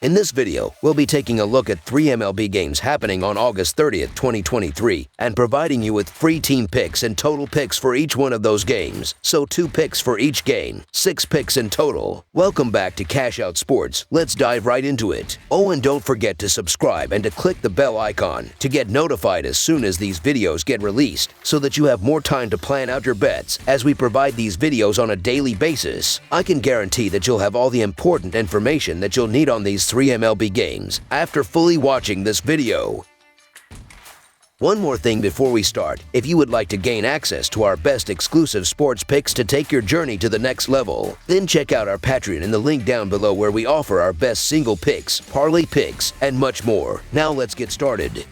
In this video, we'll be taking a look at 3 MLB games happening on August 30th, 2023, and providing you with free team picks and total picks for each one of those games. So 2 picks for each game, 6 picks in total. Welcome back to Cash Out Sports. Let's dive right into it. Oh, and don't forget to subscribe and to click the bell icon to get notified as soon as these videos get released, so that you have more time to plan out your bets as we provide these videos on a daily basis. I can guarantee that you'll have all the important information that you'll need on these 3 MLB games after fully watching this video. One more thing before we start. If you would like to gain access to our best exclusive sports picks to take your journey to the next level, then check out our Patreon in the link down below, where we offer our best single picks, parlay picks, and much more. Now let's get started.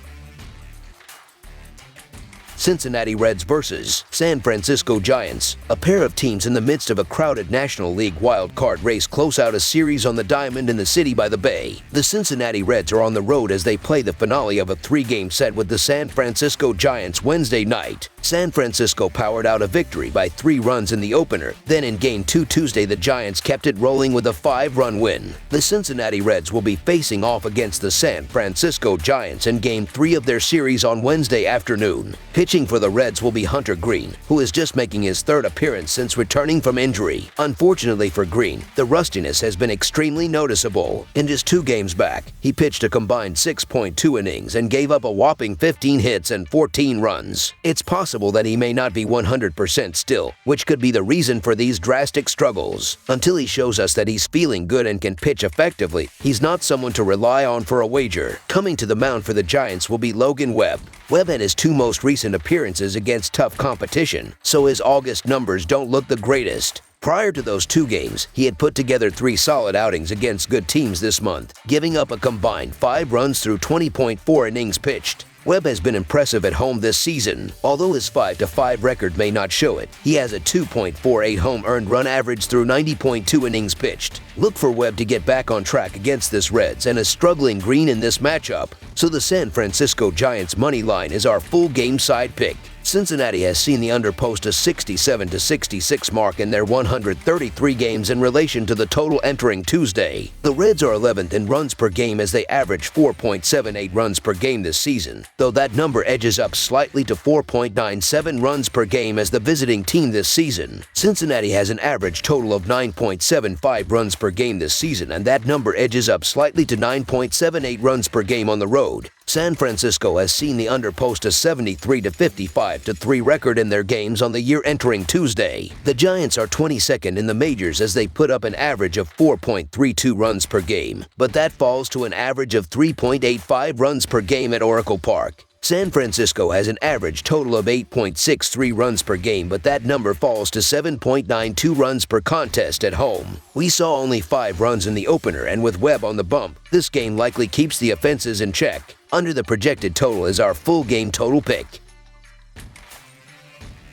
Cincinnati Reds versus San Francisco Giants. A pair of teams in the midst of a crowded National League wild-card race close out a series on the diamond in the city by the bay. The Cincinnati Reds are on the road as they play the finale of a 3-game set with the San Francisco Giants Wednesday night. San Francisco powered out a victory by 3 runs in the opener. Then in Game 2 Tuesday, the Giants kept it rolling with a 5-run win. The Cincinnati Reds will be facing off against the San Francisco Giants in Game 3 of their series on Wednesday afternoon. Pitching for the Reds will be Hunter Green, who is just making his 3rd appearance since returning from injury. Unfortunately for Green, the rustiness has been extremely noticeable. In just 2 games back, he pitched a combined 6.2 innings and gave up a whopping 15 hits and 14 runs. It's possible that he may not be 100% still, which could be the reason for these drastic struggles. Until he shows us that he's feeling good and can pitch effectively, he's not someone to rely on for a wager. Coming to the mound for the Giants will be Logan Webb. Webb had his 2 most recent appearances against tough competition, so his August numbers don't look the greatest. Prior to those 2 games, he had put together 3 solid outings against good teams this month, giving up a combined 5 runs through 20.4 innings pitched. Webb has been impressive at home this season. Although his 5-5 record may not show it, he has a 2.48 home earned run average through 90.2 innings pitched. Look for Webb to get back on track against this Reds and a struggling Green in this matchup. So the San Francisco Giants money line is our full game side pick. Cincinnati has seen the under post a 67-66 mark in their 133 games in relation to the total entering Tuesday. The Reds are 11th in runs per game as they average 4.78 runs per game this season, though that number edges up slightly to 4.97 runs per game as the visiting team this season. Cincinnati has an average total of 9.75 runs per game this season, and that number edges up slightly to 9.78 runs per game on the road. San Francisco has seen the under post a 73-55-3 record in their games on the year entering Tuesday. The Giants are 22nd in the majors as they put up an average of 4.32 runs per game, but that falls to an average of 3.85 runs per game at Oracle Park. San Francisco has an average total of 8.63 runs per game, but that number falls to 7.92 runs per contest at home. We saw only 5 runs in the opener, and with Webb on the bump, this game likely keeps the offenses in check. Under the projected total is our full game total pick.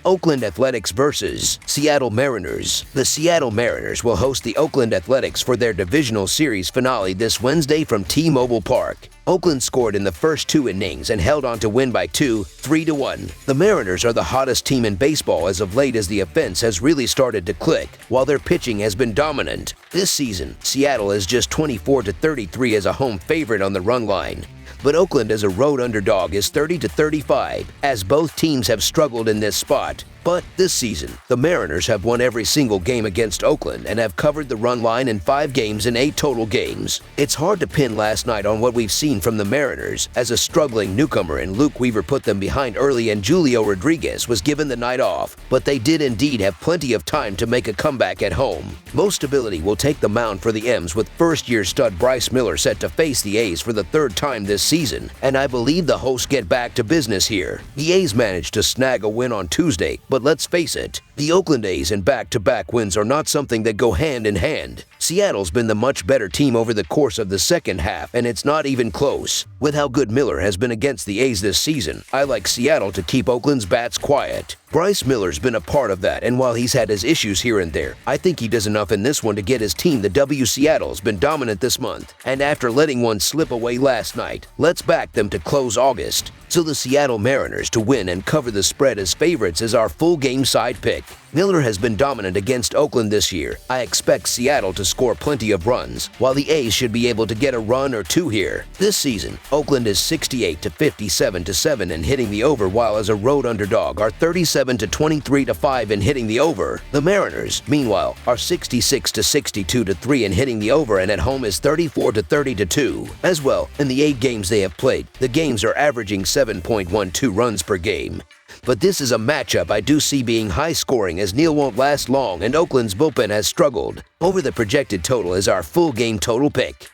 Oakland Athletics versus Seattle Mariners. The Seattle Mariners will host the Oakland Athletics for their divisional series finale this Wednesday from T-Mobile Park. Oakland scored in the first 2 innings and held on to win by 2, 3-1. The Mariners are the hottest team in baseball as of late as the offense has really started to click, while their pitching has been dominant. This season, Seattle is just 24-33 as a home favorite on the run line, but Oakland as a road underdog is 30-35, as both teams have struggled in this spot. But this season, the Mariners have won every single game against Oakland and have covered the run line in 5 games in 8 total games. It's hard to pin last night on what we've seen from the Mariners, as a struggling newcomer in Luke Weaver put them behind early and Julio Rodriguez was given the night off, but they did indeed have plenty of time to make a comeback at home. Most stability will take the mound for the M's, with first-year stud Bryce Miller set to face the A's for the 3rd time this season, and I believe the hosts get back to business here. The A's managed to snag a win on Tuesday, but let's face it, the Oakland A's and back-to-back wins are not something that go hand in hand. Seattle's been the much better team over the course of the second half, and it's not even close. With how good Miller has been against the A's this season, I like Seattle to keep Oakland's bats quiet. Bryce Miller's been a part of that, and while he's had his issues here and there, I think he does enough in this one to get his team the W. Seattle's been dominant this month, and after letting one slip away last night, let's back them to close August. So the Seattle Mariners to win and cover the spread as favorites is our full game side pick. Miller has been dominant against Oakland this year. I expect Seattle to score plenty of runs, while the A's should be able to get a run or two here. This season, Oakland is 68 to 57 to 7 in hitting the over, while as a road underdog are 37 to 23 to 5 in hitting the over. The Mariners, meanwhile, are 66 to 62 to 3 in hitting the over, and at home is 34 to 30 to 2. As well, in the 8 games they have played, the games are averaging 7.12 runs per game. But this is a matchup I do see being high-scoring, as Neal won't last long and Oakland's bullpen has struggled. Over the projected total is our full game total pick.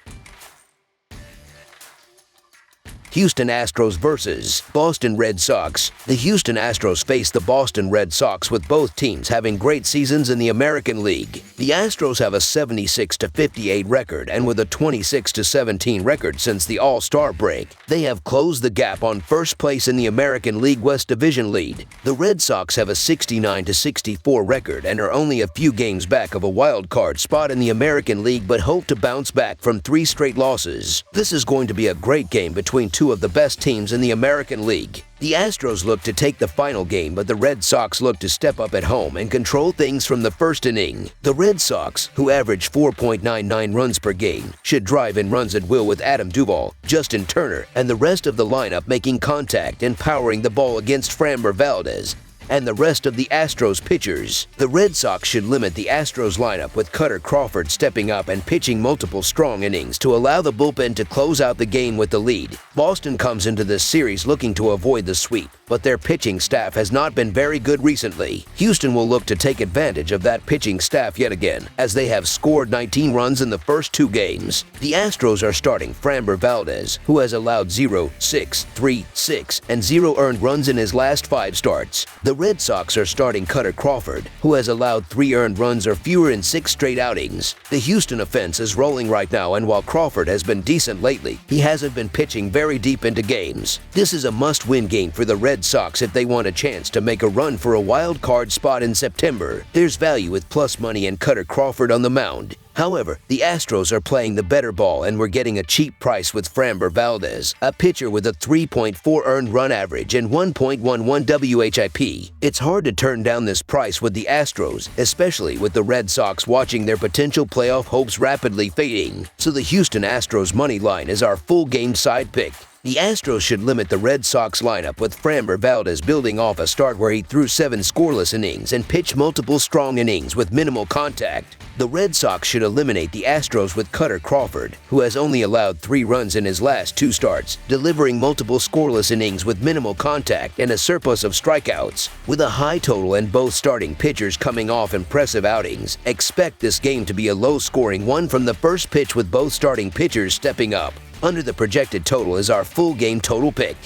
Houston Astros versus Boston Red Sox. The Houston Astros face the Boston Red Sox, with both teams having great seasons in the American League. The Astros have a 76 to 58 record, and with a 26 to 17 record since the All-Star break, they have closed the gap on first place in the American League West Division lead. The Red Sox have a 69 to 64 record and are only a few games back of a wild card spot in the American League, but hope to bounce back from 3 straight losses. This is going to be a great game between two of the best teams in the American League. The Astros look to take the final game, but the Red Sox look to step up at home and control things from the first inning. The Red Sox, who average 4.99 runs per game, should drive in runs at will, with Adam Duvall, Justin Turner, and the rest of the lineup making contact and powering the ball against Framber Valdez and the rest of the Astros pitchers. The Red Sox should limit the Astros lineup, with Cutter Crawford stepping up and pitching multiple strong innings to allow the bullpen to close out the game with the lead. Boston comes into this series looking to avoid the sweep, but their pitching staff has not been very good recently. Houston will look to take advantage of that pitching staff yet again, as they have scored 19 runs in the first 2 games. The Astros are starting Framber Valdez, who has allowed 0, 6, 3, 6, and 0 earned runs in his last 5 starts. The Red Sox are starting Cutter Crawford, who has allowed 3 earned runs or fewer in 6 straight outings. The Houston offense is rolling right now, and while Crawford has been decent lately, he hasn't been pitching very deep into games. This is a must-win game for the Red Sox if they want a chance to make a run for a wild card spot in September. There's value with plus money and Cutter Crawford on the mound. However, the Astros are playing the better ball, and we're getting a cheap price with Framber Valdez, a pitcher with a 3.4 earned run average and 1.11 WHIP. It's hard to turn down this price with the Astros, especially with the Red Sox watching their potential playoff hopes rapidly fading. So the Houston Astros money line is our full game side pick. The Astros should limit the Red Sox lineup, with Framber Valdez building off a start where he threw 7 scoreless innings and pitched multiple strong innings with minimal contact. The Red Sox should eliminate the Astros with Cutter Crawford, who has only allowed 3 runs in his last 2 starts, delivering multiple scoreless innings with minimal contact and a surplus of strikeouts. With a high total and both starting pitchers coming off impressive outings, expect this game to be a low-scoring one from the first pitch, with both starting pitchers stepping up. Under the projected total is our full game total pick.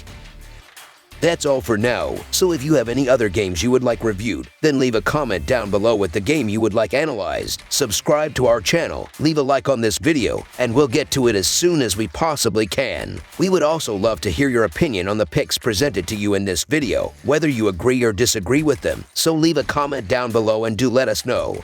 That's all for now, so if you have any other games you would like reviewed, then leave a comment down below with the game you would like analyzed. Subscribe to our channel, leave a like on this video, and we'll get to it as soon as we possibly can. We would also love to hear your opinion on the picks presented to you in this video, whether you agree or disagree with them, so leave a comment down below and do let us know.